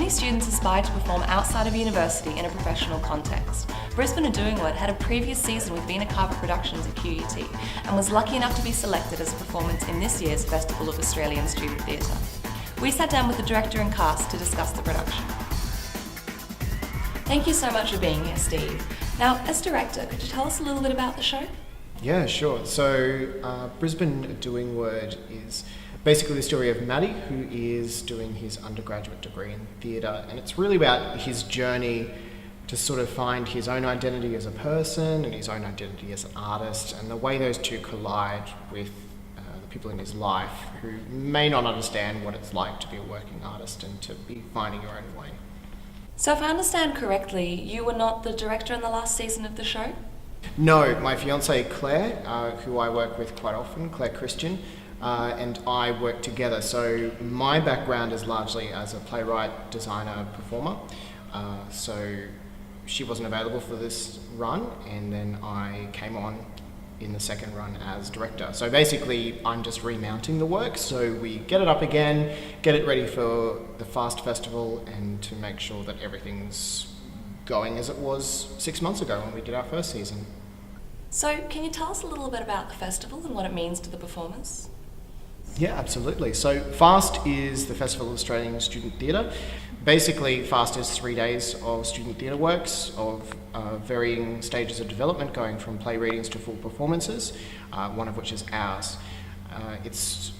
Many students aspire to perform outside of university in a professional context. Brisbane are Doing What had a previous season with Vina Carver Productions at QUT and was lucky enough to be selected as a performance in this year's Festival of Australian Student Theatre. We sat down with the director and cast to discuss the production. Thank you so much for being here, Steve. Now, as director, could you tell us a little bit about the show? Yeah, sure. So Brisbane Doing Word is basically the story of Matty, who is doing his undergraduate degree in theatre, and it's really about his journey to sort of find his own identity as a person and his own identity as an artist, and the way those two collide with the people in his life who may not understand what it's like to be a working artist and to be finding your own way. So if I understand correctly, you were not the director in the last season of the show? No, my fiancée Claire, who I work with quite often, Claire Christian, and I work together. So my background is largely as a playwright, designer, performer. So she wasn't available for this run, and then I came on in the second run as director. So basically I'm just remounting the work, so we get it up again, get it ready for the Fast Festival, and to make sure that everything's going as it was 6 months ago when we did our first season. So can you tell us a little bit about the festival and what it means to the performers? Yeah, absolutely. So FAST is the Festival of Australian Student Theatre. Basically, FAST is 3 days of student theatre works of varying stages of development, going from play readings to full performances, one of which is ours. It's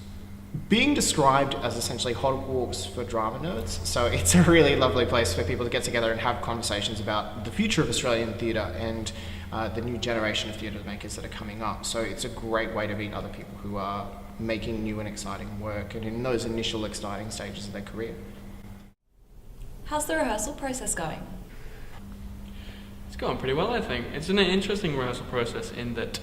being described as essentially Hogwarts for drama nerds, so it's a really lovely place for people to get together and have conversations about the future of Australian theatre and the new generation of theatre makers that are coming up. So it's a great way to meet other people who are making new and exciting work and in those initial exciting stages of their career. How's the rehearsal process going? It's going pretty well, I think. It's an interesting rehearsal process in that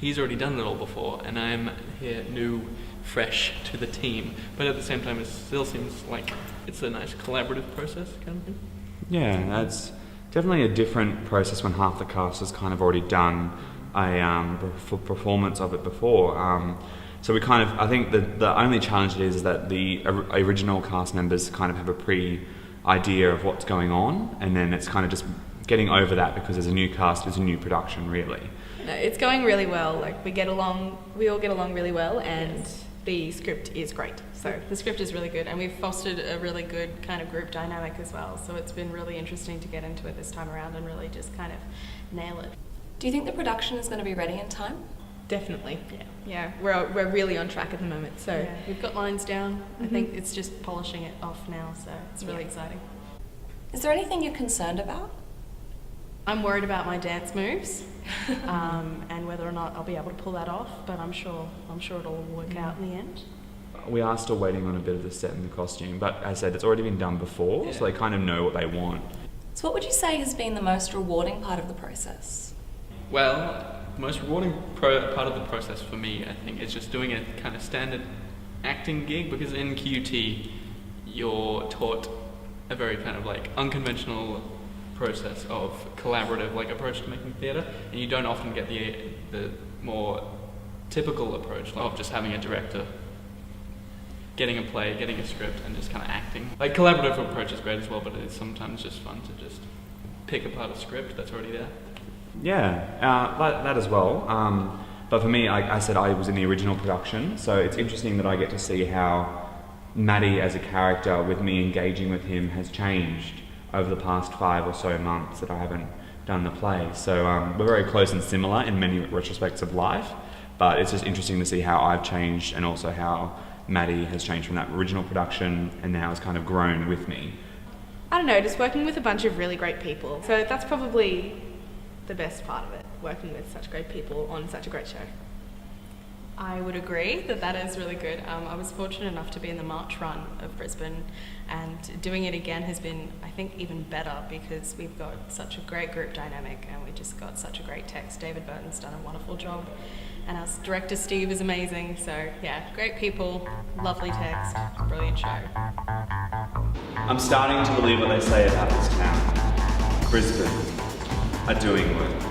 he's already done it all before, and I'm here new, fresh to the team. But at the same time, it still seems like it's a nice collaborative process, kind of thing. Yeah, that's definitely a different process when half the cast has kind of already done a performance of it before. So we kind of, I think the only challenge is that the original cast members kind of have a pre-idea of what's going on, and then it's kind of just getting over that because as a new cast, it's a new production, really. No, it's going really well. Like we all get along really well, and yes. The script is great. So the script is really good, and we've fostered a really good kind of group dynamic as well. So it's been really interesting to get into it this time around and really just kind of nail it. Do you think the production is going to be ready in time? Definitely. Yeah. We're really on track at the moment. So we've got lines down. Mm-hmm. I think it's just polishing it off now. So it's really exciting. Is there anything you're concerned about? I'm worried about my dance moves and whether or not I'll be able to pull that off, but I'm sure it'll all work out in the end. We are still waiting on a bit of the set and the costume, but as I said, it's already been done before, so they kind of know what they want. So what would you say has been the most rewarding part of the process? Well, the most rewarding part of the process for me, I think, is just doing a kind of standard acting gig, because in QUT you're taught a very kind of like unconventional process of collaborative like approach to making theatre, and you don't often get the more typical approach of just having a director getting a play, getting a script, and just kind of acting. Like collaborative approach is great as well, but it's sometimes just fun to just pick apart a script that's already there. Yeah, that as well. But for me, I said I was in the original production, so it's interesting that I get to see how Matty as a character, with me engaging with him, has changed over the past 5 or so months that I haven't done the play. So we're very close and similar in many retrospects of life, but it's just interesting to see how I've changed and also how Matty has changed from that original production and now has kind of grown with me. I don't know, just working with a bunch of really great people. So that's probably the best part of it, working with such great people on such a great show. I would agree that is really good. I was fortunate enough to be in the March run of Brisbane, and doing it again has been, I think, even better because we've got such a great group dynamic and we just got such a great text. David Burton's done a wonderful job, and our director Steve is amazing. So yeah, great people, lovely text, brilliant show. I'm starting to believe what they say about this town. Brisbane are doing work.